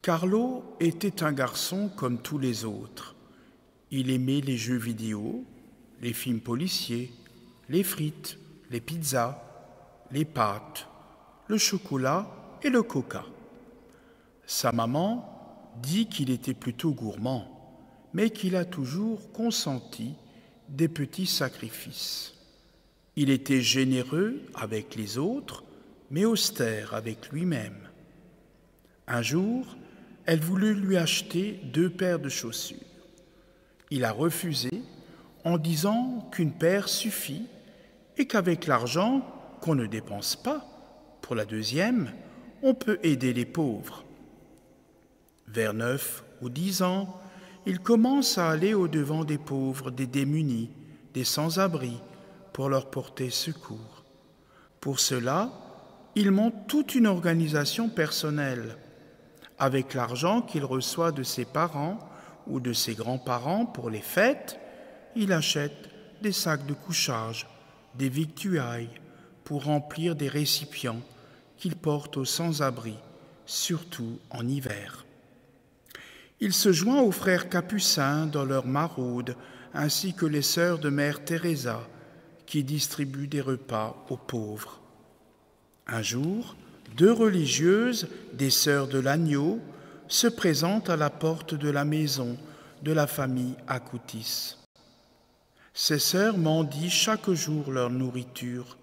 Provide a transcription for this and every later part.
Carlo était un garçon comme tous les autres. Il aimait les jeux vidéo, les films policiers, les frites, les pizzas, les pâtes, le chocolat et le coca. Sa maman dit qu'il était plutôt gourmand, mais qu'il a toujours consenti des petits sacrifices. Il était généreux avec les autres, mais austère avec lui-même. Un jour, elle voulut lui acheter 2 paires de chaussures. Il a refusé en disant qu'une paire suffit et qu'avec l'argent qu'on ne dépense pas pour la 2e, on peut aider les pauvres. Vers 9 ou 10 ans, il commence à aller au-devant des pauvres, des démunis, des sans-abri, pour leur porter secours. Pour cela, il monte toute une organisation personnelle. Avec l'argent qu'il reçoit de ses parents ou de ses grands-parents pour les fêtes, il achète des sacs de couchage, des victuailles pour remplir des récipients qu'il porte aux sans-abri, surtout en hiver. Il se joint aux frères capucins dans leur maraude, ainsi que les sœurs de Mère Teresa, qui distribuent des repas aux pauvres. Un jour, 2 religieuses, des sœurs de l'Agneau, se présentent à la porte de la maison de la famille Acutis. Ces sœurs mendient chaque jour leur nourriture.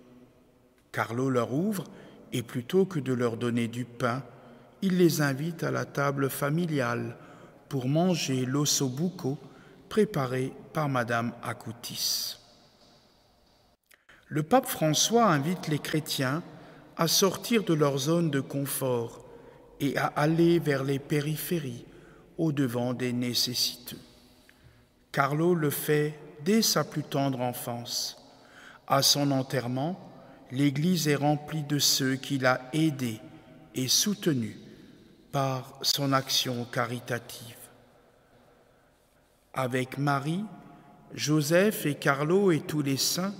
Carlo leur ouvre et plutôt que de leur donner du pain, il les invite à la table familiale pour manger l'ossobuco préparé par Madame Acutis. Le pape François invite les chrétiens à sortir de leur zone de confort et à aller vers les périphéries, au-devant des nécessiteux. Carlo le fait dès sa plus tendre enfance. À son enterrement, l'Église est remplie de ceux qu'il a aidés et soutenus par son action caritative. Avec Marie, Joseph et Carlo et tous les saints,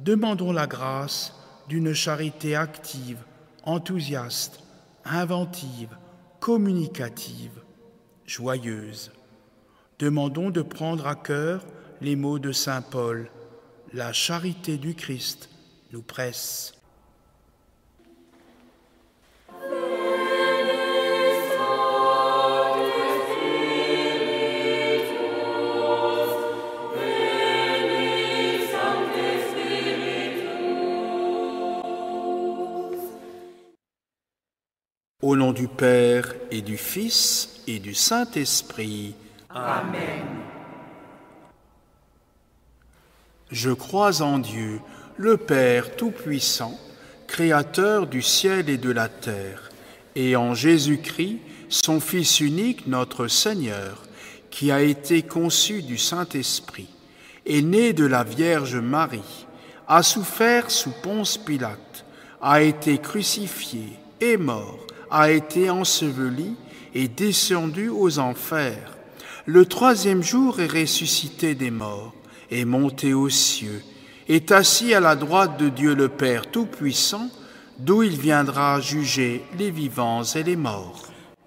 demandons la grâce d'une charité active, enthousiaste, inventive, communicative, joyeuse. Demandons de prendre à cœur les mots de saint Paul. La charité du Christ nous presse. Au nom du Père et du Fils et du Saint-Esprit. Amen. Je crois en Dieu, le Père Tout-Puissant, Créateur du ciel et de la terre, et en Jésus-Christ, son Fils unique, notre Seigneur, qui a été conçu du Saint-Esprit, est né de la Vierge Marie, a souffert sous Ponce Pilate, a été crucifié, est mort, a été enseveli et descendu aux enfers. Le 3e jour est ressuscité des morts, est monté aux cieux, est assis à la droite de Dieu le Père Tout-Puissant, d'où il viendra juger les vivants et les morts.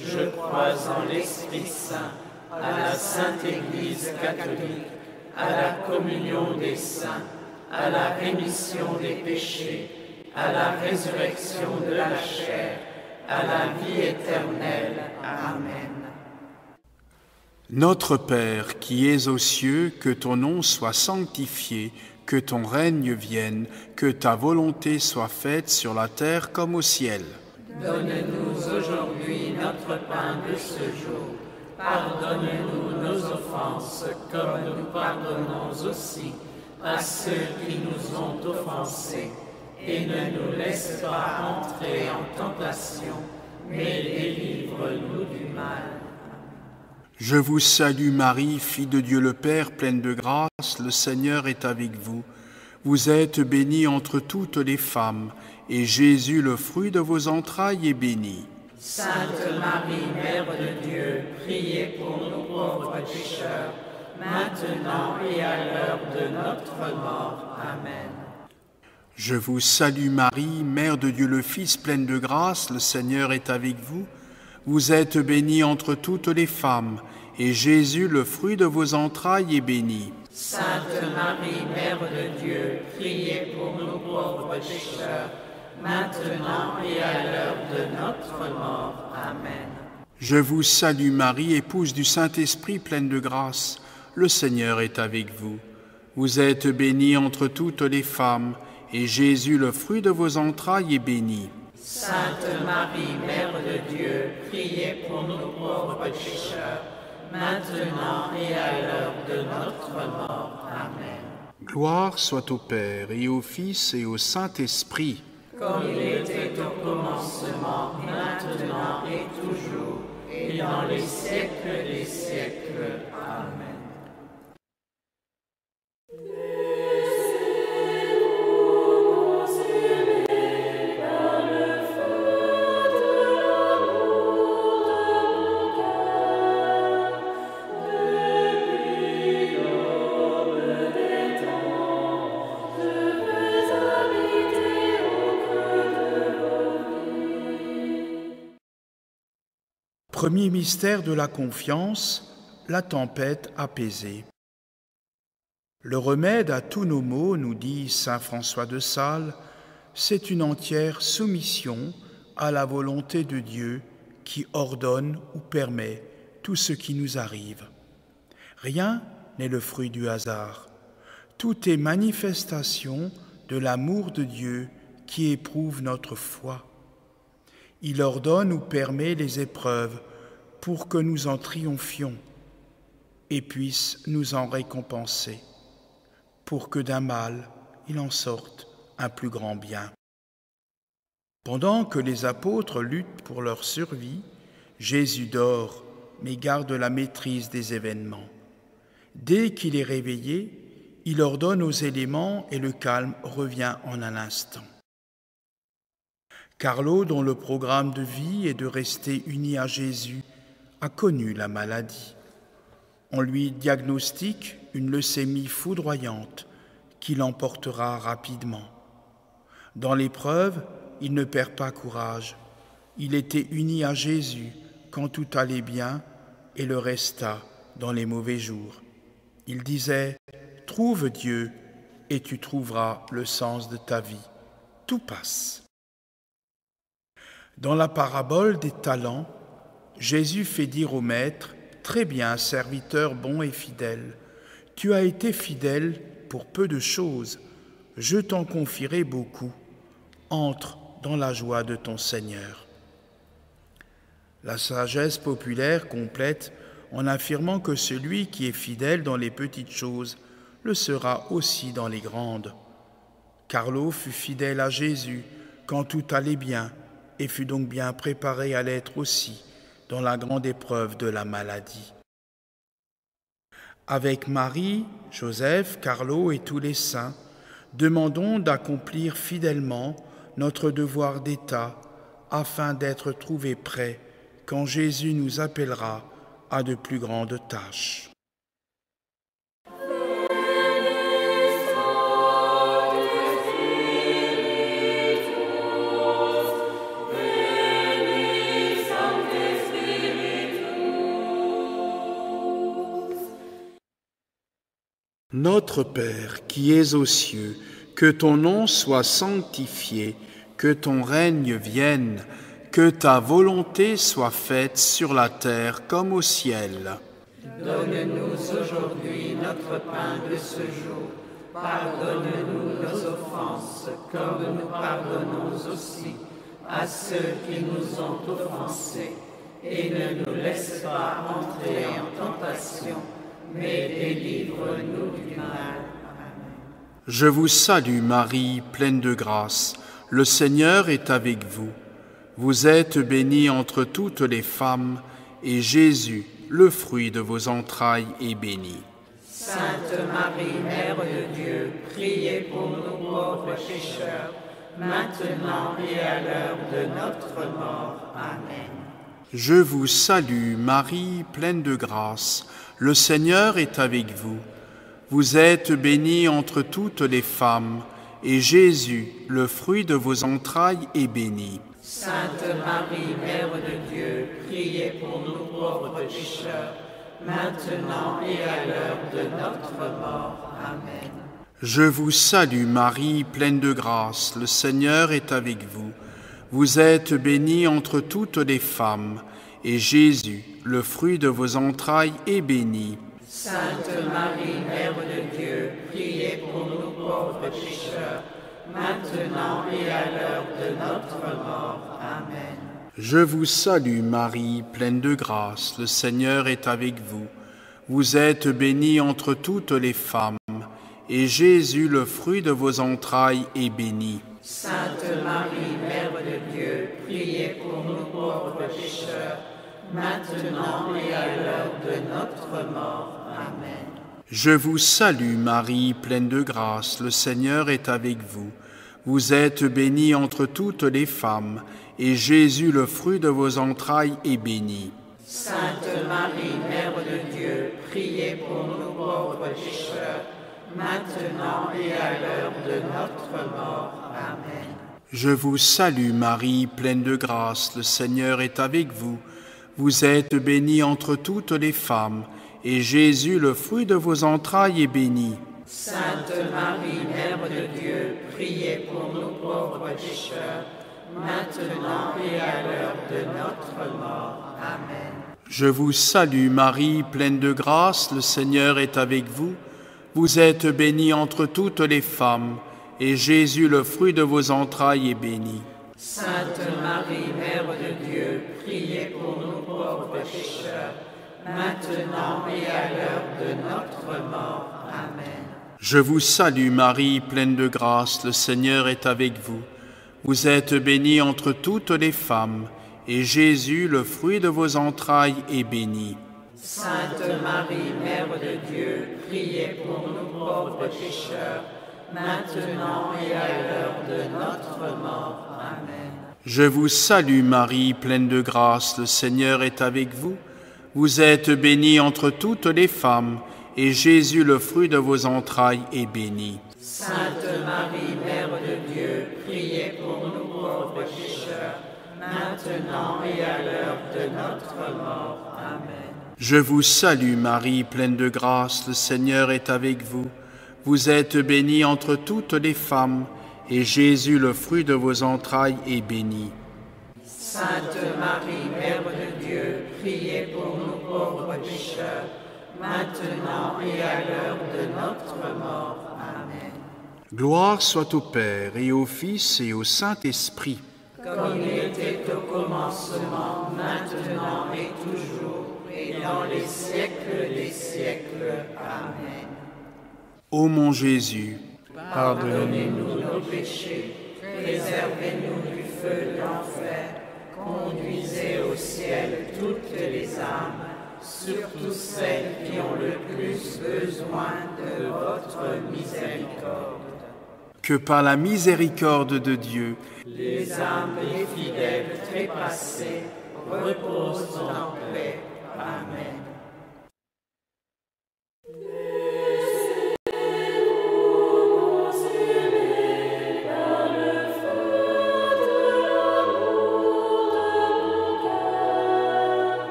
Je crois en l'Esprit Saint, à la Sainte Église catholique, à la communion des saints, à la rémission des péchés, à la résurrection de la chair, à la vie éternelle. Amen. Notre Père qui es aux cieux, que ton nom soit sanctifié, que ton règne vienne, que ta volonté soit faite sur la terre comme au ciel. Donne-nous aujourd'hui notre pain de ce jour. Pardonne-nous nos offenses, comme nous pardonnons aussi à ceux qui nous ont offensés. Et ne nous laisse pas entrer en tentation, mais délivre-nous du mal. Je vous salue Marie, Fille de Dieu le Père, pleine de grâce, le Seigneur est avec vous. Vous êtes bénie entre toutes les femmes, et Jésus, le fruit de vos entrailles, est béni. Sainte Marie, Mère de Dieu, priez pour nous pauvres pécheurs, maintenant et à l'heure de notre mort. Amen. Je vous salue Marie, Mère de Dieu le Fils, pleine de grâce, le Seigneur est avec vous. Vous êtes bénie entre toutes les femmes, et Jésus, le fruit de vos entrailles, est béni. Sainte Marie, Mère de Dieu, priez pour nous pauvres pécheurs, maintenant et à l'heure de notre mort. Amen. Je vous salue Marie, épouse du Saint-Esprit, pleine de grâce. Le Seigneur est avec vous. Vous êtes bénie entre toutes les femmes, et Jésus, le fruit de vos entrailles, est béni. Sainte Marie, Mère de Dieu, priez pour nous pauvres pécheurs, maintenant et à l'heure de notre mort. Amen. Gloire soit au Père, et au Fils, et au Saint-Esprit. Comme il était au commencement, maintenant et toujours, et dans les siècles des siècles. Amen. Premier mystère de la confiance, la tempête apaisée. Le remède à tous nos maux, nous dit saint François de Sales, c'est une entière soumission à la volonté de Dieu qui ordonne ou permet tout ce qui nous arrive. Rien n'est le fruit du hasard. Tout est manifestation de l'amour de Dieu qui éprouve notre foi. Il ordonne ou permet les épreuves pour que nous en triomphions et puisse nous en récompenser, pour que d'un mal il en sorte un plus grand bien. Pendant que les apôtres luttent pour leur survie, Jésus dort mais garde la maîtrise des événements. Dès qu'il est réveillé, il ordonne aux éléments et le calme revient en un instant. Carlo, dont le programme de vie est de rester uni à Jésus, a connu la maladie. On lui diagnostique une leucémie foudroyante qui l'emportera rapidement. Dans l'épreuve, il ne perd pas courage. Il était uni à Jésus quand tout allait bien et le resta dans les mauvais jours. Il disait « Trouve Dieu et tu trouveras le sens de ta vie. Tout passe. » Dans la parabole des talents, Jésus fait dire au maître « Très bien, serviteur bon et fidèle, tu as été fidèle pour peu de choses, je t'en confierai beaucoup. Entre dans la joie de ton Seigneur. » La sagesse populaire complète en affirmant que celui qui est fidèle dans les petites choses le sera aussi dans les grandes. Carlo fut fidèle à Jésus quand tout allait bien et fut donc bien préparé à l'être aussi dans la grande épreuve de la maladie. Avec Marie, Joseph, Carlo et tous les saints, demandons d'accomplir fidèlement notre devoir d'État afin d'être trouvés prêts quand Jésus nous appellera à de plus grandes tâches. Notre Père qui es aux cieux, que ton nom soit sanctifié, que ton règne vienne, que ta volonté soit faite sur la terre comme au ciel. Donne-nous aujourd'hui notre pain de ce jour. Pardonne-nous nos offenses, comme nous pardonnons aussi à ceux qui nous ont offensés. Et ne nous laisse pas entrer en tentation, mais délivre-nous du mal. Amen. Je vous salue Marie, pleine de grâce. Le Seigneur est avec vous. Vous êtes bénie entre toutes les femmes, et Jésus, le fruit de vos entrailles, est béni. Sainte Marie, Mère de Dieu, priez pour nous pauvres pécheurs, maintenant et à l'heure de notre mort. Amen. Je vous salue Marie, pleine de grâce. Le Seigneur est avec vous. Vous êtes bénie entre toutes les femmes, et Jésus, le fruit de vos entrailles, est béni. Sainte Marie, Mère de Dieu, priez pour nous pauvres pécheurs, maintenant et à l'heure de notre mort. Amen. Je vous salue Marie, pleine de grâce, le Seigneur est avec vous. Vous êtes bénie entre toutes les femmes, et Jésus, le fruit de vos entrailles, est béni. Sainte Marie, Mère de Dieu, priez pour nous pauvres pécheurs, maintenant et à l'heure de notre mort. Amen. Je vous salue Marie, pleine de grâce, le Seigneur est avec vous. Vous êtes bénie entre toutes les femmes, et Jésus, le fruit de vos entrailles, est béni. Sainte Marie, Mère de Dieu, priez pour nous pauvres pécheurs, maintenant et à l'heure de notre mort. Amen. Je vous salue Marie, pleine de grâce, le Seigneur est avec vous. Vous êtes bénie entre toutes les femmes, et Jésus, le fruit de vos entrailles, est béni. Sainte Marie, Mère de Dieu, priez pour nous pauvres pécheurs, maintenant et à l'heure de notre mort. Amen. Je vous salue Marie, pleine de grâce, le Seigneur est avec vous. Vous êtes bénie entre toutes les femmes, et Jésus, le fruit de vos entrailles, est béni. Sainte Marie, Mère de Dieu, priez pour nous pauvres pécheurs, maintenant et à l'heure de notre mort. Amen. Je vous salue Marie, pleine de grâce, le Seigneur est avec vous. Vous êtes bénie entre toutes les femmes, et Jésus, le fruit de vos entrailles, est béni. Sainte Marie, Mère de Dieu, priez pour nous pauvres pécheurs, maintenant et à l'heure de notre mort. Amen. Je vous salue Marie, pleine de grâce, le Seigneur est avec vous. Vous êtes bénie entre toutes les femmes, et Jésus, le fruit de vos entrailles, est béni. Sainte Marie, Mère de Dieu, priez pour nous pauvres pécheurs, maintenant et à l'heure de notre mort. Amen. Je vous salue Marie, pleine de grâce, le Seigneur est avec vous. Vous êtes bénie entre toutes les femmes, et Jésus, le fruit de vos entrailles, est béni. Sainte Marie, Mère de Dieu, priez pour nous pauvres pécheurs, maintenant et à l'heure de notre mort. Amen. Je vous salue Marie, pleine de grâce, le Seigneur est avec vous. Vous êtes bénie entre toutes les femmes, et Jésus, le fruit de vos entrailles, est béni. Sainte Marie, Mère de Dieu, priez pour nous pauvres pécheurs, maintenant et à l'heure de notre mort. Amen. Gloire soit au Père, et au Fils, et au Saint-Esprit. Comme il était au commencement, maintenant et toujours, et dans les siècles des siècles. Amen. Ô mon Jésus, Pardonnez-nous nos péchés, préservez-nous du feu de l'enfer, conduisez au ciel toutes les âmes, surtout celles qui ont le plus besoin de votre miséricorde. que par la miséricorde de Dieu, Les âmes des fidèles trépassés reposent en paix. Amen.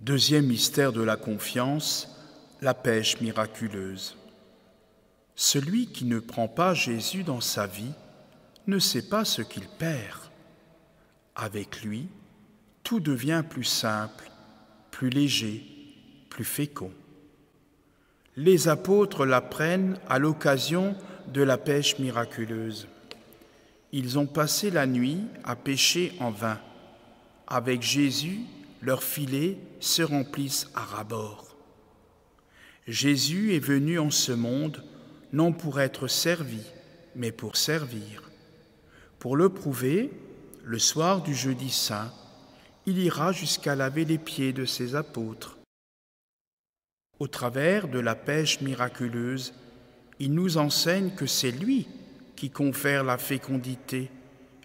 Deuxième mystère de la confiance, la pêche miraculeuse. Celui qui ne prend pas Jésus dans sa vie ne sait pas ce qu'il perd. Avec lui, tout devient plus simple, plus léger, plus fécond. Les apôtres l'apprennent à l'occasion de la pêche miraculeuse. Ils ont passé la nuit à pêcher en vain. Avec Jésus, leurs filets se remplissent à ras-bord. Jésus est venu en ce monde non pour être servi, mais pour servir. Pour le prouver, le soir du jeudi saint, il ira jusqu'à laver les pieds de ses apôtres. Au travers de la pêche miraculeuse, il nous enseigne que c'est lui qui confère la fécondité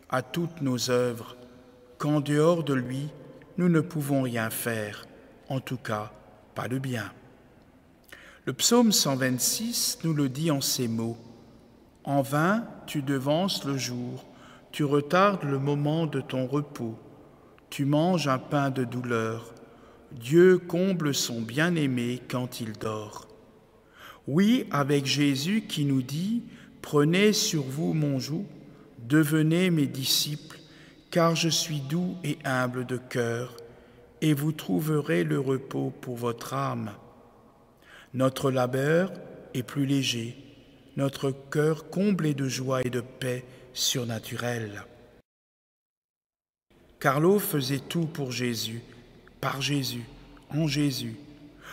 à toutes nos œuvres, qu'en dehors de lui, nous ne pouvons rien faire, en tout cas pas le bien. Le psaume 126 nous le dit en ces mots. « En vain, tu devances le jour, tu retardes le moment de ton repos, tu manges un pain de douleur. Dieu comble son bien-aimé quand il dort. » Oui, avec Jésus qui nous dit « Prenez sur vous mon joug, devenez mes disciples, car je suis doux et humble de cœur, et vous trouverez le repos pour votre âme. » Notre labeur est plus léger, notre cœur comblé de joie et de paix surnaturelle. Carlo faisait tout pour Jésus, par Jésus, en Jésus,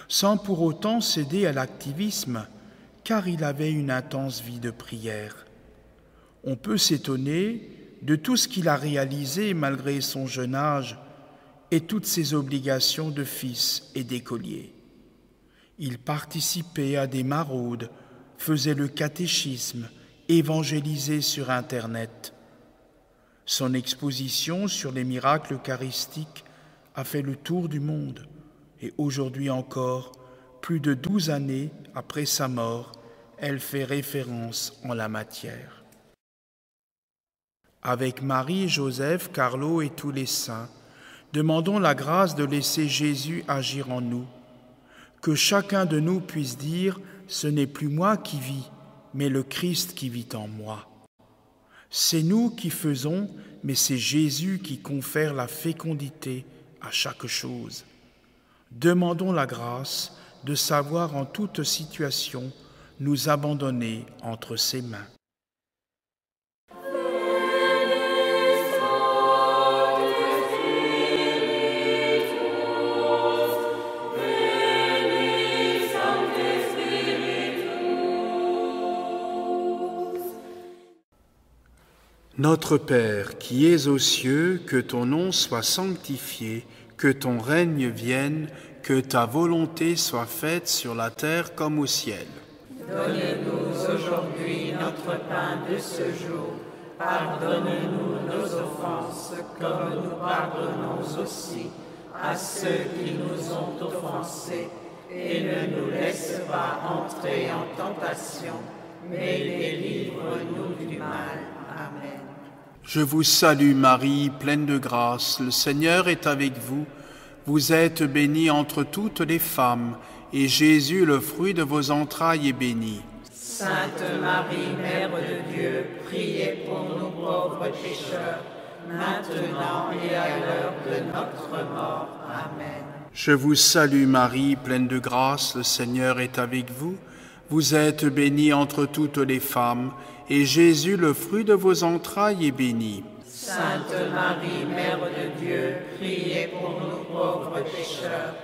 sans pour autant céder à l'activisme, car il avait une intense vie de prière. On peut s'étonner de tout ce qu'il a réalisé malgré son jeune âge et toutes ses obligations de fils et d'écolier. Il participait à des maraudes, faisait le catéchisme, évangélisait sur Internet. Son exposition sur les miracles eucharistiques a fait le tour du monde et aujourd'hui encore, plus de 12 années après sa mort, elle fait référence en la matière. Avec Marie, Joseph, Carlo et tous les saints, demandons la grâce de laisser Jésus agir en nous, que chacun de nous puisse dire « Ce n'est plus moi qui vis, mais le Christ qui vit en moi ». C'est nous qui faisons, mais c'est Jésus qui confère la fécondité à chaque chose. Demandons la grâce de savoir en toute situation nous abandonner entre ses mains. Notre Père, qui es aux cieux, que ton nom soit sanctifié, que ton règne vienne, que ta volonté soit faite sur la terre comme au ciel. Donne-nous aujourd'hui notre pain de ce jour. Pardonne-nous nos offenses, comme nous pardonnons aussi à ceux qui nous ont offensés. Et ne nous laisse pas entrer en tentation, mais délivre-nous du mal. Amen. Je vous salue Marie, pleine de grâce, le Seigneur est avec vous. Vous êtes bénie entre toutes les femmes, et Jésus, le fruit de vos entrailles, est béni. Sainte Marie, Mère de Dieu, priez pour nous pauvres pécheurs, maintenant et à l'heure de notre mort. Amen. Je vous salue Marie, pleine de grâce, le Seigneur est avec vous. Vous êtes bénie entre toutes les femmes, et Jésus, le fruit de vos entrailles, est béni. Sainte Marie, Mère de Dieu, priez pour nous pauvres pécheurs,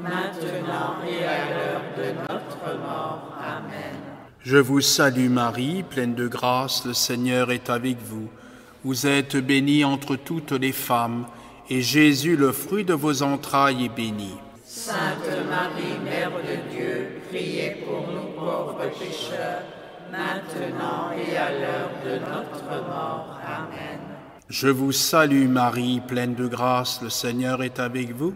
maintenant et à l'heure de notre mort. Amen. Je vous salue Marie, pleine de grâce, le Seigneur est avec vous. Vous êtes bénie entre toutes les femmes, et Jésus, le fruit de vos entrailles, est béni. Sainte Marie, Mère de Dieu, priez pour nous pauvres pécheurs, maintenant et à l'heure de notre mort. Amen. Je vous salue Marie, pleine de grâce, le Seigneur est avec vous.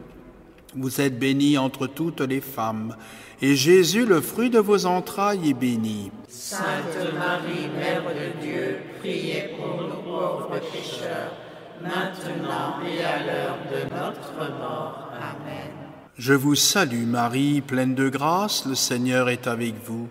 Vous êtes bénie entre toutes les femmes, et Jésus, le fruit de vos entrailles, est béni. Sainte Marie, Mère de Dieu, priez pour nous pauvres pécheurs, maintenant et à l'heure de notre mort. Amen. Je vous salue Marie, pleine de grâce, le Seigneur est avec vous.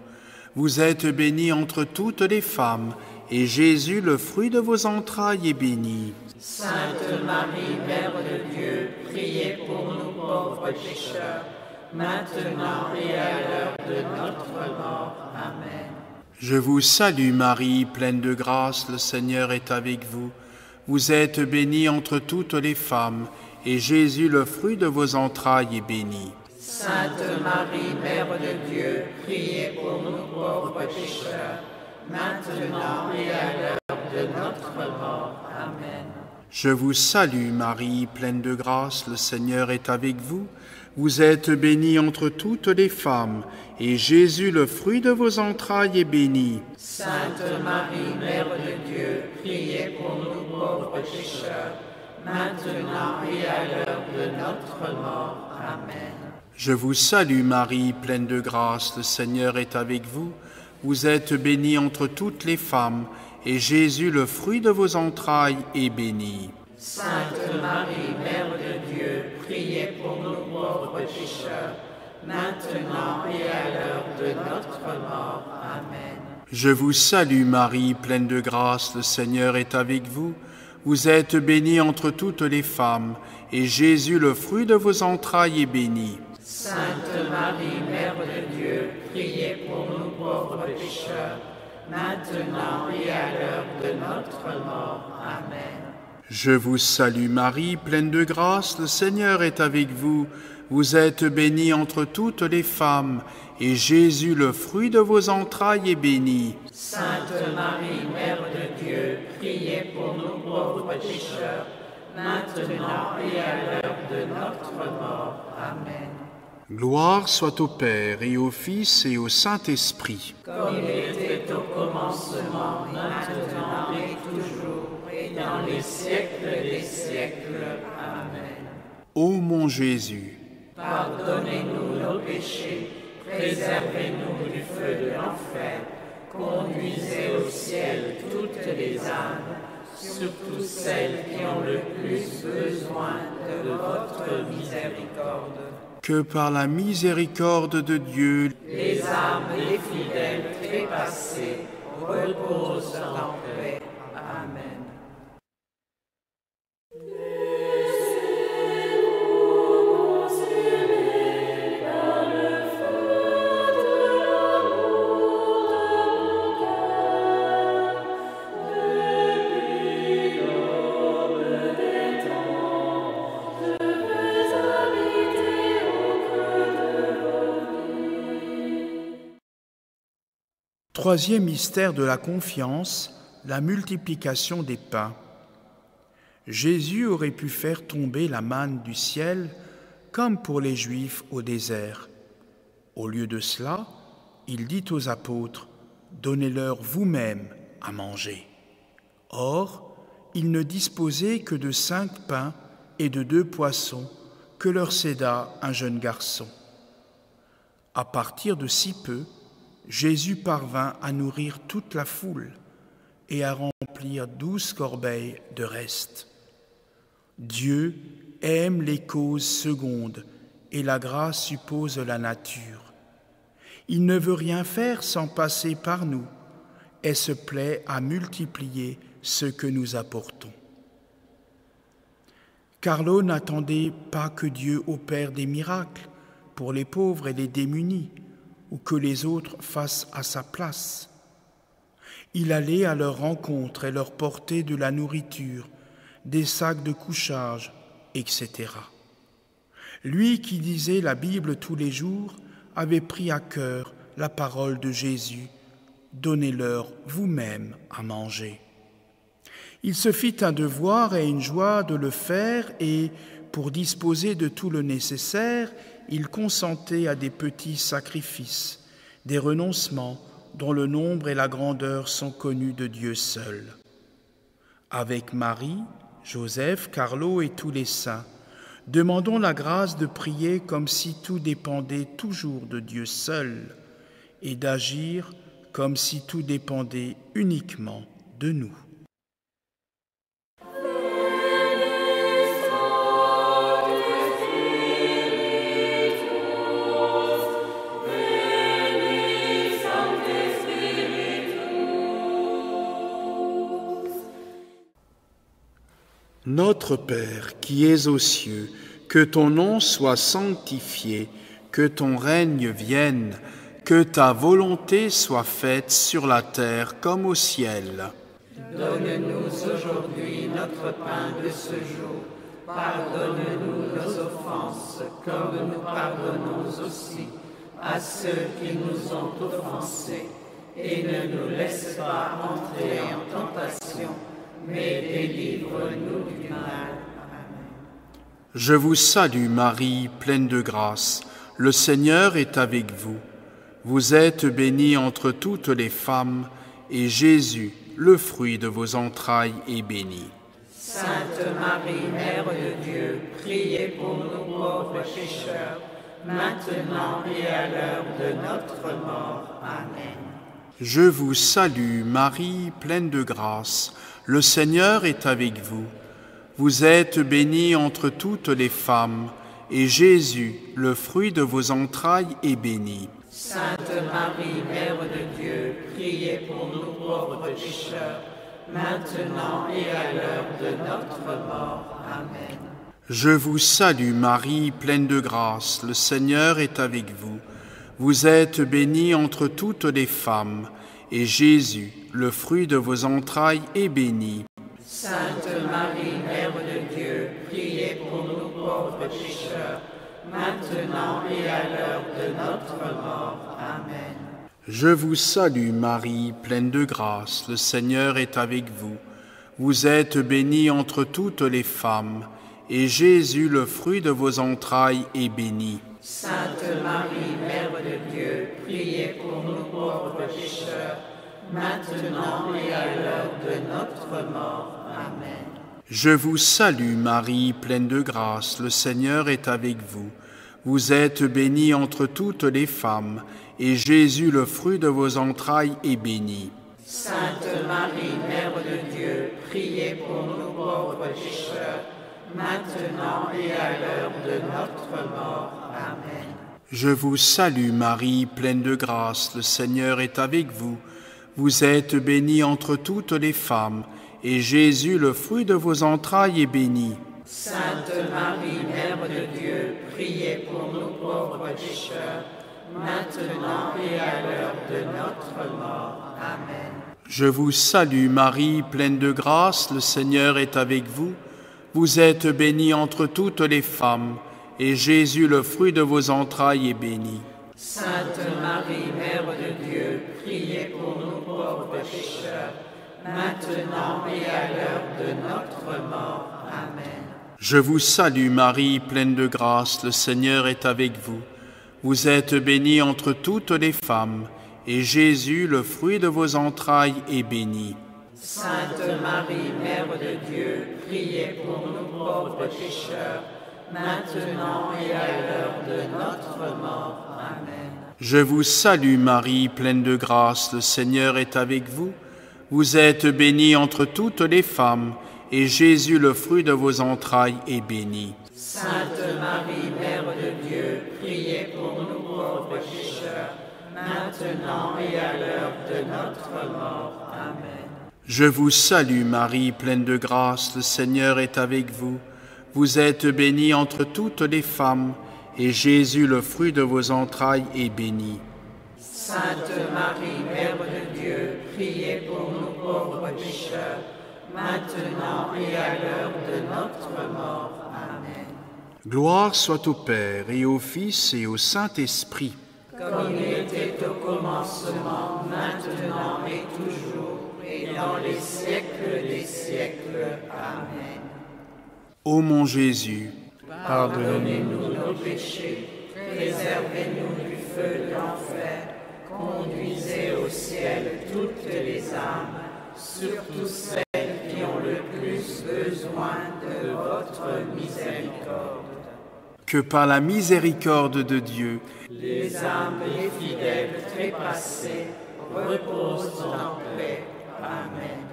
Vous êtes bénie entre toutes les femmes, et Jésus, le fruit de vos entrailles, est béni. Sainte Marie, Mère de Dieu, priez pour nous pauvres pécheurs, maintenant et à l'heure de notre mort. Amen. Je vous salue Marie, pleine de grâce, le Seigneur est avec vous. Vous êtes bénie entre toutes les femmes, et Jésus, le fruit de vos entrailles, est béni. Sainte Marie, Mère de Dieu, priez pour nous pauvres pécheurs, maintenant et à l'heure de notre mort. Amen. Je vous salue Marie, pleine de grâce, le Seigneur est avec vous. Vous êtes bénie entre toutes les femmes, et Jésus, le fruit de vos entrailles, est béni. Sainte Marie, Mère de Dieu, priez pour nous pauvres pécheurs, maintenant et à l'heure de notre mort. Amen. Je vous salue Marie, pleine de grâce, le Seigneur est avec vous. Vous êtes bénie entre toutes les femmes, et Jésus, le fruit de vos entrailles, est béni. Sainte Marie, Mère de Dieu, priez pour nous pauvres pécheurs, maintenant et à l'heure de notre mort. Amen. Je vous salue Marie, pleine de grâce, le Seigneur est avec vous. Vous êtes bénie entre toutes les femmes, et Jésus, le fruit de vos entrailles, est béni. Sainte Marie, Mère de Dieu, priez pour nous pauvres pécheurs, maintenant et à l'heure de notre mort. Amen. Je vous salue Marie, pleine de grâce, le Seigneur est avec vous. Vous êtes bénie entre toutes les femmes, et Jésus, le fruit de vos entrailles, est béni. Sainte Marie, Mère de Dieu, priez pour nous pauvres pécheurs, maintenant et à l'heure de notre mort. Amen. Gloire soit au Père, et au Fils, et au Saint-Esprit. Comme il était au commencement, maintenant et toujours, et dans les siècles des siècles. Amen. Ô mon Jésus, pardonnez-nous nos péchés, préservez-nous du feu de l'enfer, conduisez au ciel toutes les âmes, surtout celles qui ont le plus besoin de votre miséricorde. que par la miséricorde de Dieu, Les âmes des fidèles trépassés reposent en paix. Amen. Troisième mystère de la confiance, la multiplication des pains. Jésus aurait pu faire tomber la manne du ciel comme pour les Juifs au désert. Au lieu de cela, il dit aux apôtres, « Donnez-leur vous-même à manger. » Or, il ne disposait que de 5 pains et de 2 poissons que leur céda un jeune garçon. À partir de si peu, Jésus parvint à nourrir toute la foule et à remplir 12 corbeilles de reste. Dieu aime les causes secondes et la grâce suppose la nature. Il ne veut rien faire sans passer par nous et se plaît à multiplier ce que nous apportons. Carlo n'attendait pas que Dieu opère des miracles pour les pauvres et les démunis, ou que les autres fassent à sa place. Il allait à leur rencontre et leur portait de la nourriture, des sacs de couchage, etc. Lui qui disait la Bible tous les jours avait pris à cœur la parole de Jésus. Donnez-leur vous-même à manger. Il se fit un devoir et une joie de le faire et, pour disposer de tout le nécessaire, il consentait à des petits sacrifices, des renoncements dont le nombre et la grandeur sont connus de Dieu seul. Avec Marie, Joseph, Carlo et tous les saints, demandons la grâce de prier comme si tout dépendait toujours de Dieu seul et d'agir comme si tout dépendait uniquement de nous. Notre Père qui es aux cieux, que ton nom soit sanctifié, que ton règne vienne, que ta volonté soit faite sur la terre comme au ciel. Donne-nous aujourd'hui notre pain de ce jour. Pardonne-nous nos offenses, comme nous pardonnons aussi à ceux qui nous ont offensés. Et ne nous laisse pas entrer en tentation, mais délivre-nous du mal. Amen. Je vous salue Marie, pleine de grâce. Le Seigneur est avec vous. Vous êtes bénie entre toutes les femmes, et Jésus, le fruit de vos entrailles, est béni. Sainte Marie, Mère de Dieu, priez pour nous pauvres pécheurs, maintenant et à l'heure de notre mort. Amen. Je vous salue, Marie, pleine de grâce. Le Seigneur est avec vous. Vous êtes bénie entre toutes les femmes, et Jésus, le fruit de vos entrailles, est béni. Sainte Marie, Mère de Dieu, priez pour nous pauvres pécheurs, maintenant et à l'heure de notre mort. Amen. Je vous salue, Marie, pleine de grâce. Le Seigneur est avec vous. Vous êtes bénie entre toutes les femmes, et Jésus, le fruit de vos entrailles, est béni. Sainte Marie, Mère de Dieu, priez pour nous pauvres pécheurs, maintenant et à l'heure de notre mort. Amen. Je vous salue, Marie, pleine de grâce. Le Seigneur est avec vous. Vous êtes bénie entre toutes les femmes, et Jésus, le fruit de vos entrailles, est béni. Sainte Marie, Mère de Dieu, priez pour nous pauvres pécheurs, maintenant et à l'heure de notre mort. Amen. Je vous salue, Marie, pleine de grâce. Le Seigneur est avec vous. Vous êtes bénie entre toutes les femmes, et Jésus, le fruit de vos entrailles, est béni. Sainte Marie, Mère de Dieu, priez pour nous pauvres pécheurs, maintenant et à l'heure de notre mort. Amen. Je vous salue, Marie, pleine de grâce. Le Seigneur est avec vous. Vous êtes bénie entre toutes les femmes, et Jésus, le fruit de vos entrailles, est béni. Sainte Marie, Mère de Dieu, priez pour nous pauvres pécheurs, maintenant et à l'heure de notre mort. Amen. Je vous salue, Marie, pleine de grâce. Le Seigneur est avec vous. Vous êtes bénie entre toutes les femmes, et Jésus, le fruit de vos entrailles, est béni. Sainte Marie, Mère de Dieu, priez pour nous pauvres pécheurs, maintenant et à l'heure de notre mort. Amen. Je vous salue, Marie, pleine de grâce. Le Seigneur est avec vous. Vous êtes bénie entre toutes les femmes, et Jésus, le fruit de vos entrailles, est béni. Sainte Marie, Mère de Dieu, priez pour nous pauvres pécheurs, maintenant et à l'heure de notre mort. Amen. Je vous salue, Marie, pleine de grâce. Le Seigneur est avec vous. Vous êtes bénie entre toutes les femmes, et Jésus, le fruit de vos entrailles, est béni. Sainte Marie, Mère de Dieu, priez pour nous pauvres pécheurs, maintenant et à l'heure de notre mort. Amen. Je vous salue, Marie, pleine de grâce. Le Seigneur est avec vous. Vous êtes bénie entre toutes les femmes, et Jésus, le fruit de vos entrailles, est béni. Sainte Marie, Mère de Dieu, priez pour nous pauvres pécheurs, maintenant et à l'heure de notre mort. Amen. Gloire soit au Père, et au Fils, et au Saint-Esprit. Comme il était au commencement, maintenant et toujours, et dans les siècles des siècles. Amen. Ô mon Jésus, Pardonnez-nous nos péchés, préservez-nous du feu de l'enfer, conduisez au ciel toutes les âmes, surtout celles qui ont le plus besoin de votre miséricorde. que par la miséricorde de Dieu, Les âmes des fidèles trépassés reposent en paix. Amen.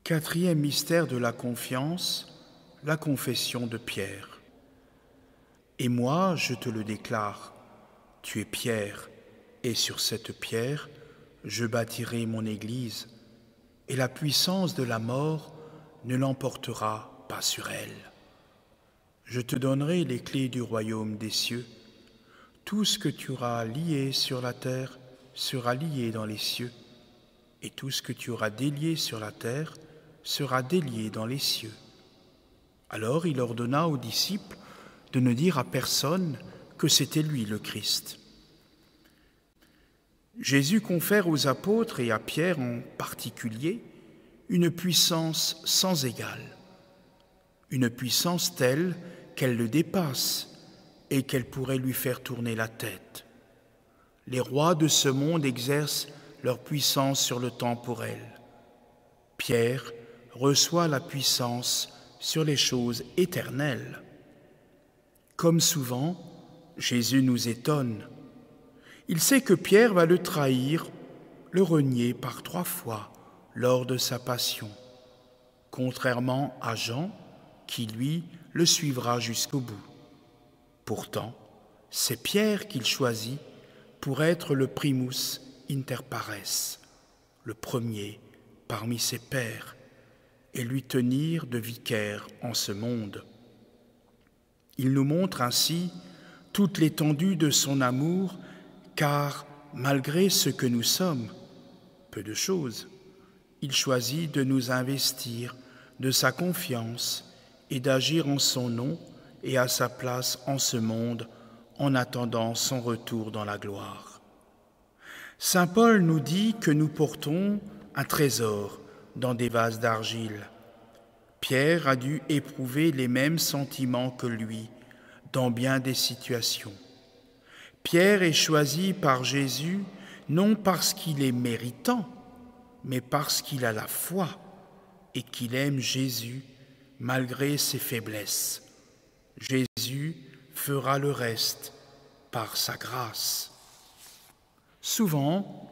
Quatrième mystère de la confiance, la confession de Pierre. Et moi, je te le déclare, tu es Pierre, et sur cette pierre, je bâtirai mon Église, et la puissance de la mort ne l'emportera pas sur elle. Je te donnerai les clés du royaume des cieux. Tout ce que tu auras lié sur la terre sera lié dans les cieux, et tout ce que tu auras délié sur la terre sera délié dans les cieux. Alors il ordonna aux disciples de ne dire à personne que c'était lui le Christ. Jésus confère aux apôtres et à Pierre en particulier une puissance sans égale, une puissance telle qu'elle le dépasse et qu'elle pourrait lui faire tourner la tête. Les rois de ce monde exercent leur puissance sur le temporel. Pierre reçoit la puissance sur les choses éternelles. Comme souvent, Jésus nous étonne. Il sait que Pierre va le trahir, le renier par 3 fois lors de sa passion, contrairement à Jean, qui, lui, le suivra jusqu'au bout. Pourtant, c'est Pierre qu'il choisit pour être le primus inter pares, le premier parmi ses pairs, et lui tenir de vicaire en ce monde. Il nous montre ainsi toute l'étendue de son amour, car malgré ce que nous sommes, peu de choses, il choisit de nous investir de sa confiance et d'agir en son nom et à sa place en ce monde en attendant son retour dans la gloire. Saint Paul nous dit que nous portons un trésor dans des vases d'argile. Pierre a dû éprouver les mêmes sentiments que lui dans bien des situations. Pierre est choisi par Jésus non parce qu'il est méritant, mais parce qu'il a la foi et qu'il aime Jésus malgré ses faiblesses. Jésus fera le reste par sa grâce. Souvent,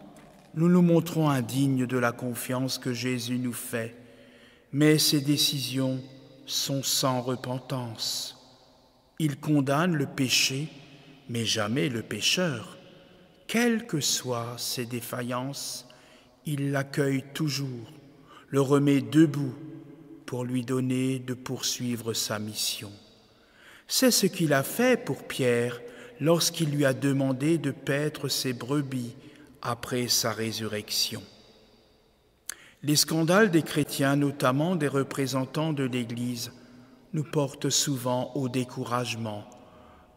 nous nous montrons indignes de la confiance que Jésus nous fait, mais ses décisions sont sans repentance. Il condamne le péché, mais jamais le pécheur. Quelles que soient ses défaillances, il l'accueille toujours, le remet debout pour lui donner de poursuivre sa mission. C'est ce qu'il a fait pour Pierre lorsqu'il lui a demandé de paître ses brebis après sa résurrection. Les scandales des chrétiens, notamment des représentants de l'Église, nous portent souvent au découragement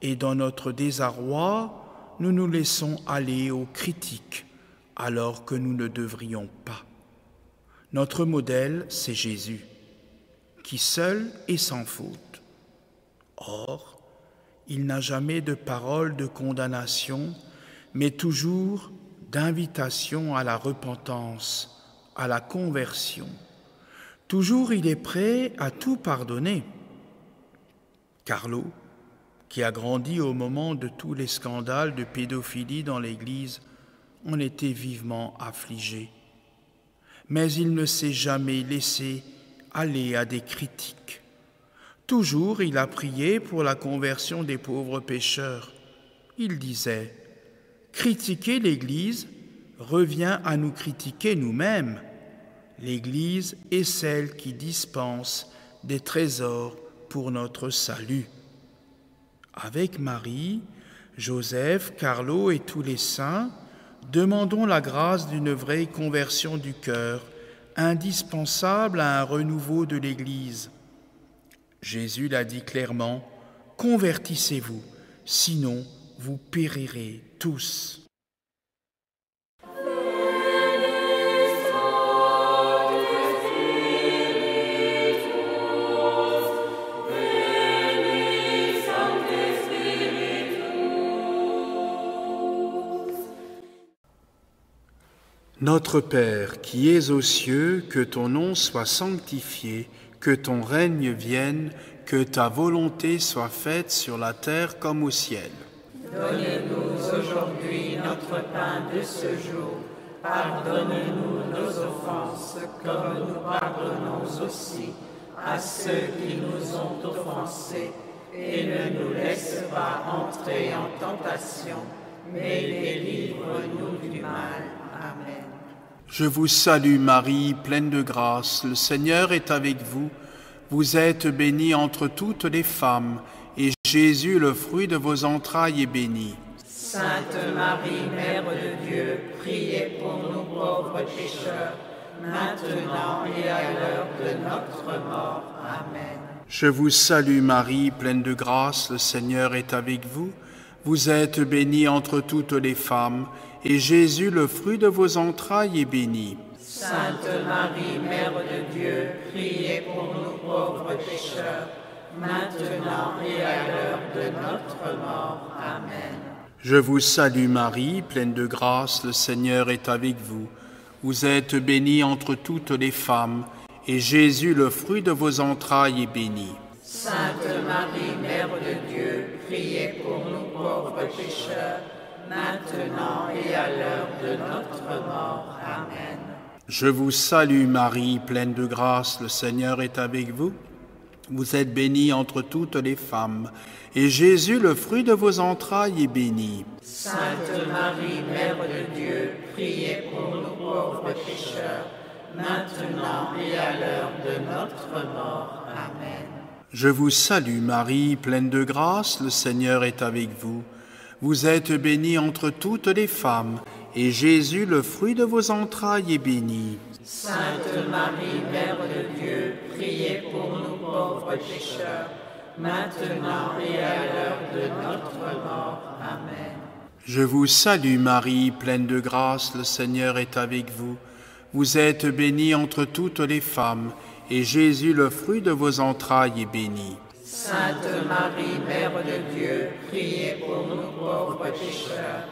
et dans notre désarroi, nous nous laissons aller aux critiques alors que nous ne devrions pas. Notre modèle, c'est Jésus, qui seul est sans faute. Or, il n'a jamais de parole de condamnation, mais toujours d'invitation à la repentance, à la conversion. Toujours il est prêt à tout pardonner. Carlo, qui a grandi au moment de tous les scandales de pédophilie dans l'Église, en était vivement affligé. Mais il ne s'est jamais laissé aller à des critiques. Toujours il a prié pour la conversion des pauvres pécheurs. Il disait « Critiquer l'Église revient à nous critiquer nous-mêmes. L'Église est celle qui dispense des trésors pour notre salut. » Avec Marie, Joseph, Carlo et tous les saints, demandons la grâce d'une vraie conversion du cœur, indispensable à un renouveau de l'Église. Jésus l'a dit clairement, « Convertissez-vous, sinon vous périrez tous. » Notre Père, qui es aux cieux, que ton nom soit sanctifié, que ton règne vienne, que ta volonté soit faite sur la terre comme au ciel. Donne-nous aujourd'hui notre pain de ce jour. Pardonne-nous nos offenses, comme nous pardonnons aussi à ceux qui nous ont offensés. Et ne nous laisse pas entrer en tentation, mais délivre-nous du mal. Amen. Je vous salue Marie, pleine de grâce, le Seigneur est avec vous. Vous êtes bénie entre toutes les femmes, et Jésus, le fruit de vos entrailles, est béni. Sainte Marie, Mère de Dieu, priez pour nous pauvres pécheurs, maintenant et à l'heure de notre mort. Amen. Je vous salue Marie, pleine de grâce, le Seigneur est avec vous. Vous êtes bénie entre toutes les femmes, et Jésus, le fruit de vos entrailles, est béni. Sainte Marie, Mère de Dieu, priez pour nous pauvres pécheurs, maintenant et à l'heure de notre mort. Amen. Je vous salue Marie, pleine de grâce, le Seigneur est avec vous. Vous êtes bénie entre toutes les femmes, et Jésus, le fruit de vos entrailles, est béni. Sainte Marie, Mère de Dieu, priez pour nous pauvres pécheurs, maintenant et à l'heure de notre mort. Amen. Je vous salue Marie, pleine de grâce, le Seigneur est avec vous. Vous êtes bénie entre toutes les femmes, et Jésus, le fruit de vos entrailles, est béni. Sainte Marie, Mère de Dieu, priez pour nous pauvres pécheurs, maintenant et à l'heure de notre mort. Amen. Je vous salue Marie, pleine de grâce, le Seigneur est avec vous. Vous êtes bénie entre toutes les femmes, et Jésus, le fruit de vos entrailles, est béni. Sainte Marie, Mère de Dieu, priez pour nous pauvres pécheurs, maintenant et à l'heure de notre mort. Amen. Je vous salue Marie, pleine de grâce, le Seigneur est avec vous. Vous êtes bénie entre toutes les femmes, et Jésus, le fruit de vos entrailles, est béni. Sainte Marie, Mère de Dieu, priez pour nous pauvres pécheurs,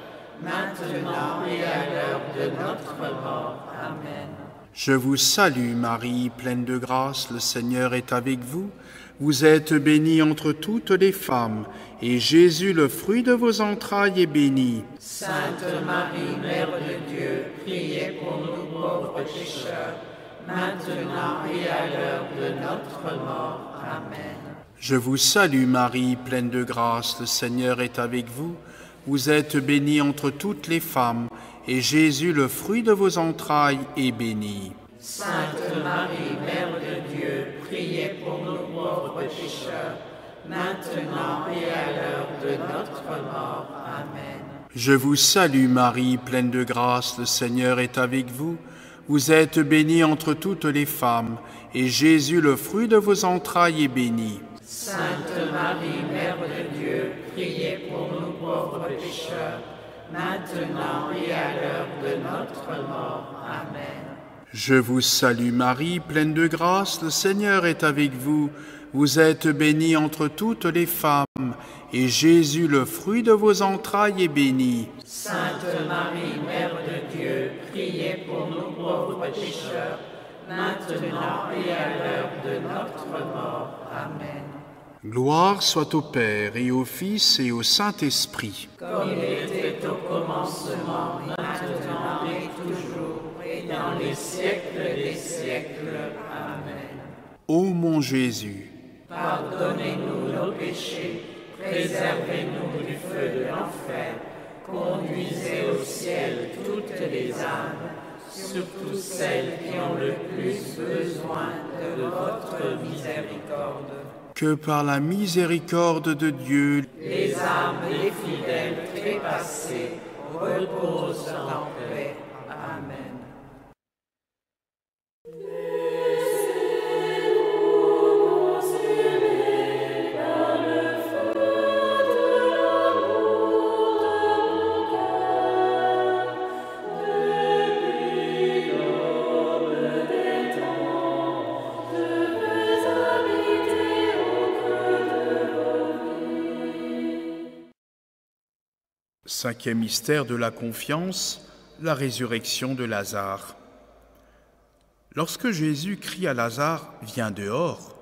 maintenant et à l'heure de notre mort. Amen. Je vous salue Marie, pleine de grâce, le Seigneur est avec vous. Vous êtes bénie entre toutes les femmes, et Jésus, le fruit de vos entrailles, est béni. Sainte Marie, Mère de Dieu, priez pour nous pauvres pécheurs, maintenant et à l'heure de notre mort. Amen. Je vous salue Marie, pleine de grâce, le Seigneur est avec vous. Vous êtes bénie entre toutes les femmes, et Jésus, le fruit de vos entrailles, est béni. Sainte Marie, Mère de Dieu, priez pour nous pauvres pécheurs, maintenant et à l'heure de notre mort. Amen. Je vous salue Marie, pleine de grâce, le Seigneur est avec vous. Vous êtes bénie entre toutes les femmes, et Jésus, le fruit de vos entrailles, est béni. Sainte Marie, Mère de Dieu, priez pour nous pauvres pécheurs, maintenant et à l'heure de notre mort. Amen. Je vous salue Marie, pleine de grâce, le Seigneur est avec vous. Vous êtes bénie entre toutes les femmes, et Jésus, le fruit de vos entrailles, est béni. Sainte Marie, Mère de Dieu, priez pour nous pauvres pécheurs, maintenant et à l'heure de notre mort. Amen. Gloire soit au Père, et au Fils, et au Saint-Esprit. Comme il était au commencement, maintenant et toujours, et dans les siècles des siècles. Amen. Ô mon Jésus, pardonnez-nous nos péchés, préservez-nous du feu de l'enfer, conduisez au ciel toutes les âmes, surtout celles qui ont le plus besoin de votre miséricorde. que par la miséricorde de Dieu, Les âmes des fidèles trépassés reposent en paix. Amen. Cinquième mystère de la confiance, la résurrection de Lazare. Lorsque Jésus crie à Lazare « Viens dehors »,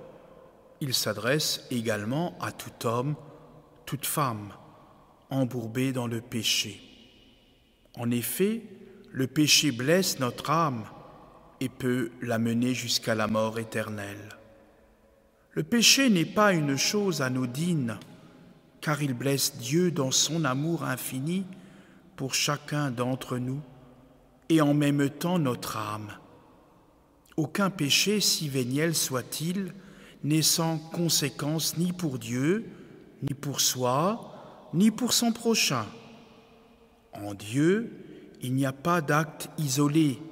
il s'adresse également à tout homme, toute femme, embourbé dans le péché. En effet, le péché blesse notre âme et peut la mener jusqu'à la mort éternelle. Le péché n'est pas une chose anodine, car il blesse Dieu dans son amour infini pour chacun d'entre nous et en même temps notre âme. Aucun péché, si véniel soit-il, n'est sans conséquence ni pour Dieu, ni pour soi, ni pour son prochain. En Dieu, il n'y a pas d'acte isolé,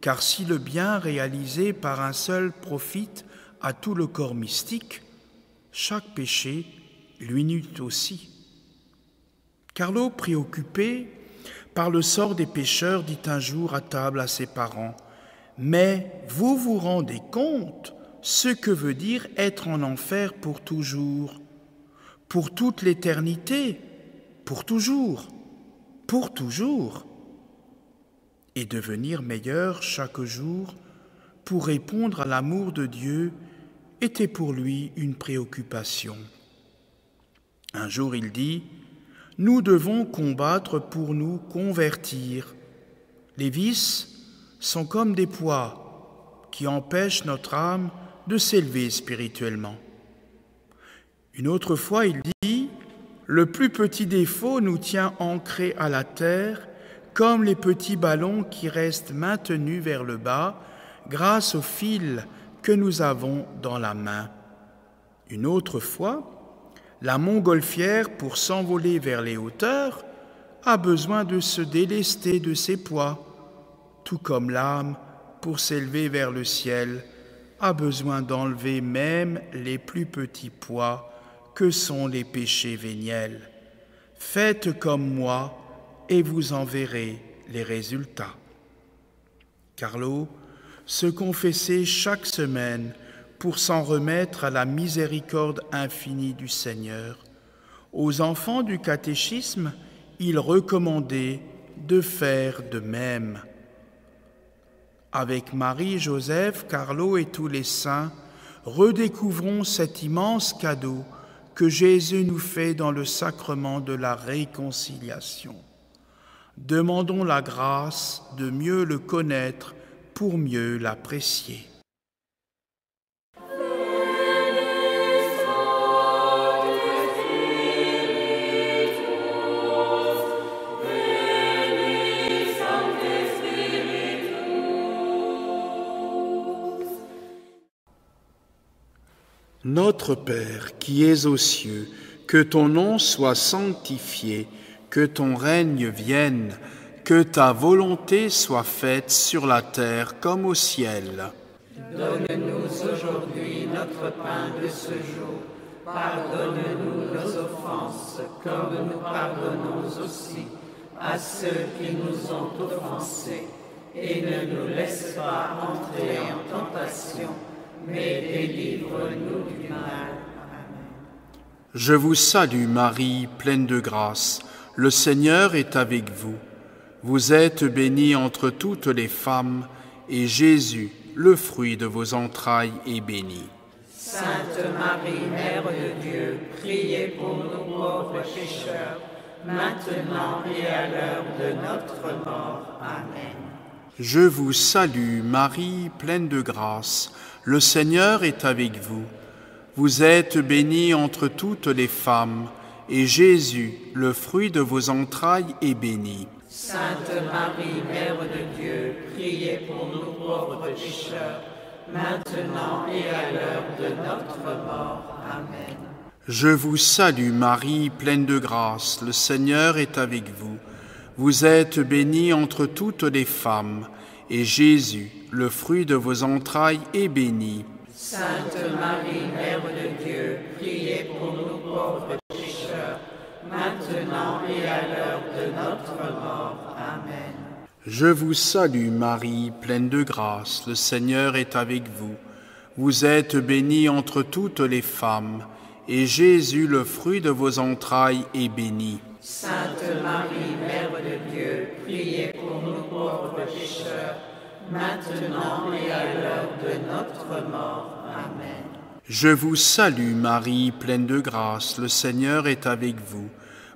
car si le bien réalisé par un seul profite à tout le corps mystique, chaque péché lui nuit aussi. Carlo, préoccupé par le sort des pécheurs, dit un jour à table à ses parents, « Mais vous vous rendez compte ce que veut dire être en enfer pour toujours, pour toute l'éternité, pour toujours, et devenir meilleur chaque jour pour répondre à l'amour de Dieu était pour lui une préoccupation. Un jour, il dit, « Nous devons combattre pour nous convertir. Les vices sont comme des poids qui empêchent notre âme de s'élever spirituellement. » Une autre fois, il dit, « Le plus petit défaut nous tient ancrés à la terre comme les petits ballons qui restent maintenus vers le bas grâce au fil que nous avons dans la main. » Une autre fois, la montgolfière, pour s'envoler vers les hauteurs, a besoin de se délester de ses poids, tout comme l'âme, pour s'élever vers le ciel, a besoin d'enlever même les plus petits poids que sont les péchés véniels. Faites comme moi et vous en verrez les résultats. Carlo se confessait chaque semaine pour s'en remettre à la miséricorde infinie du Seigneur. Aux enfants du catéchisme, il recommandait de faire de même. Avec Marie, Joseph, Carlo et tous les saints, redécouvrons cet immense cadeau que Jésus nous fait dans le sacrement de la réconciliation. Demandons la grâce de mieux le connaître pour mieux l'apprécier. Notre Père qui es aux cieux, que ton nom soit sanctifié, que ton règne vienne, que ta volonté soit faite sur la terre comme au ciel. Donne-nous aujourd'hui notre pain de ce jour. Pardonne-nous nos offenses, comme nous pardonnons aussi à ceux qui nous ont offensés. Et ne nous laisse pas entrer en tentation, mais délivre-nous du mal. Amen. Je vous salue Marie, pleine de grâce. Le Seigneur est avec vous. Vous êtes bénie entre toutes les femmes, et Jésus, le fruit de vos entrailles, est béni. Sainte Marie, Mère de Dieu, priez pour nous pauvres pécheurs, maintenant et à l'heure de notre mort. Amen. Je vous salue Marie, pleine de grâce. Le Seigneur est avec vous. Vous êtes bénie entre toutes les femmes, et Jésus, le fruit de vos entrailles, est béni. Sainte Marie, Mère de Dieu, priez pour nous pauvres pécheurs, maintenant et à l'heure de notre mort. Amen. Je vous salue Marie, pleine de grâce. Le Seigneur est avec vous. Vous êtes bénie entre toutes les femmes, et Jésus, le fruit de vos entrailles, est béni. Sainte Marie, Mère de Dieu, priez pour nous pauvres pécheurs, maintenant et à l'heure de notre mort. Amen. Je vous salue Marie, pleine de grâce. Le Seigneur est avec vous. Vous êtes bénie entre toutes les femmes, et Jésus, le fruit de vos entrailles, est béni. Sainte Marie, Mère de Dieu, priez pour nous pauvres pécheurs, maintenant et à l'heure de notre mort. Amen. Je vous salue Marie, pleine de grâce. Le Seigneur est avec vous.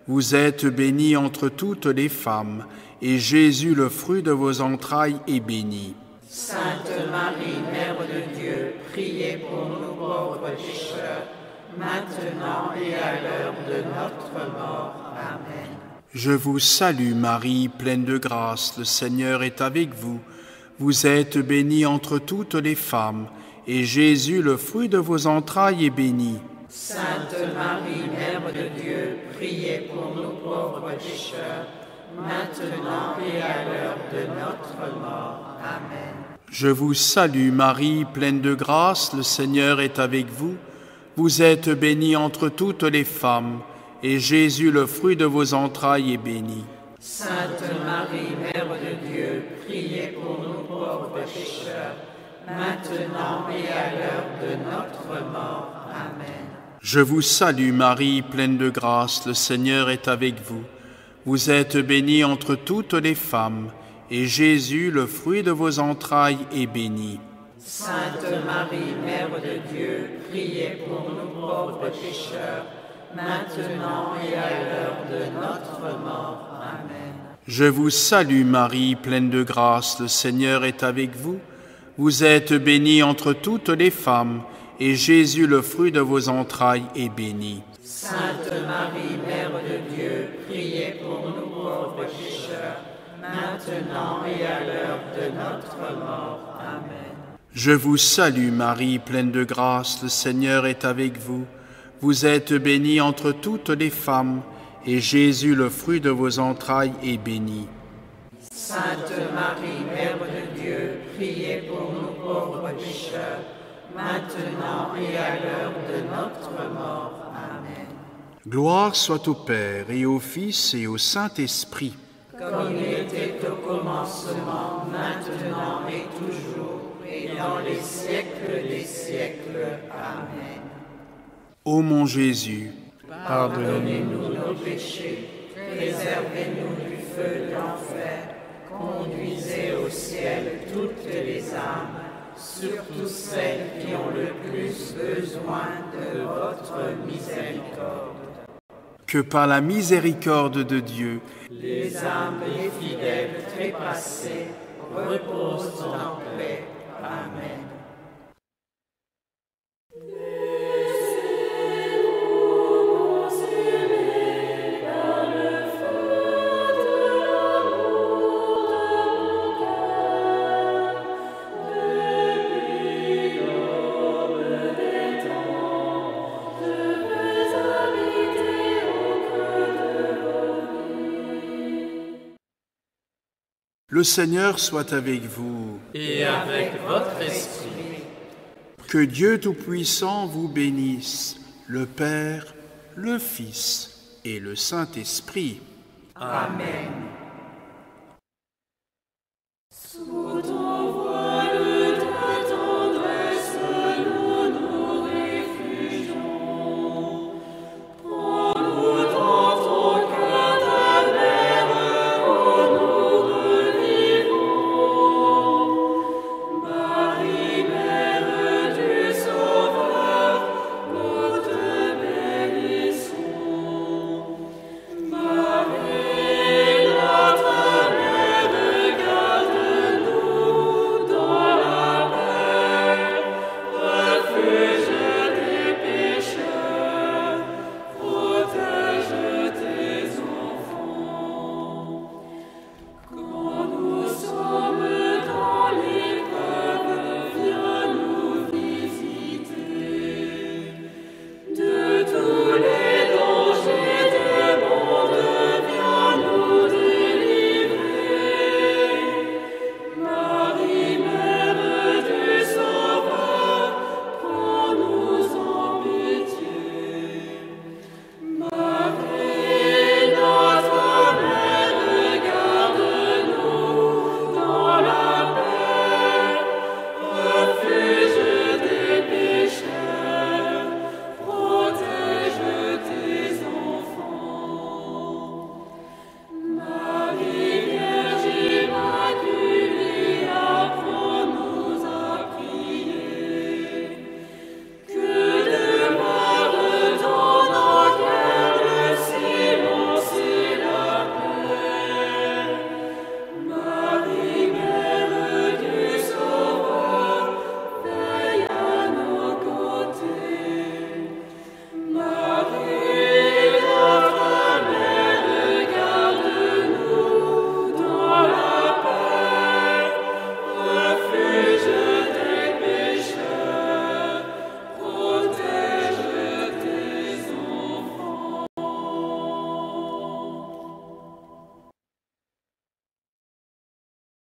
Vous êtes bénie entre toutes les femmes, et Jésus, le fruit de vos entrailles, est béni. Sainte Marie, Mère de Dieu, priez pour nous pauvres pécheurs, maintenant et à l'heure de notre mort. Amen. Je vous salue Marie, pleine de grâce. Le Seigneur est avec vous. Vous êtes bénie entre toutes les femmes, et Jésus, le fruit de vos entrailles, est béni. Sainte Marie, Mère de Dieu, priez pour nous pauvres pécheurs, maintenant et à l'heure de notre mort. Amen. Je vous salue Marie, pleine de grâce. Le Seigneur est avec vous. Vous êtes bénie entre toutes les femmes, et Jésus, le fruit de vos entrailles, est béni. Sainte Marie, Mère de Dieu, priez pour nous pauvres pécheurs, maintenant et à l'heure de notre mort. Amen. Je vous salue Marie, pleine de grâce, le Seigneur est avec vous. Vous êtes bénie entre toutes les femmes, et Jésus, le fruit de vos entrailles, est béni. Sainte Marie, Mère de Dieu, priez pour nous pauvres pécheurs, maintenant et à l'heure de notre mort. Amen. Je vous salue Marie, pleine de grâce, le Seigneur est avec vous. Vous êtes bénie entre toutes les femmes, et Jésus, le fruit de vos entrailles, est béni. Sainte Marie, Mère de Dieu, priez pour nous pauvres pécheurs, maintenant et à l'heure de notre mort. Amen. Je vous salue Marie, pleine de grâce, le Seigneur est avec vous. Vous êtes bénie entre toutes les femmes, et Jésus, le fruit de vos entrailles, est béni. Sainte Marie, Mère de Dieu, priez pour nous pauvres pécheurs, maintenant et à l'heure de notre mort. Amen. Gloire soit au Père, et au Fils, et au Saint-Esprit. Comme il était au commencement, maintenant et toujours, et dans les siècles des siècles. Amen. Ô mon Jésus, Pardonnez-nous nos péchés, préservez-nous du feu de l'enfer, conduisez au ciel toutes les âmes, surtout celles qui ont le plus besoin de votre miséricorde. que par la miséricorde de Dieu, Les âmes des fidèles trépassés reposent en paix. Amen. le Seigneur soit avec vous. Et avec votre esprit. Que Dieu Tout-Puissant vous bénisse, le Père, le Fils et le Saint-Esprit. Amen.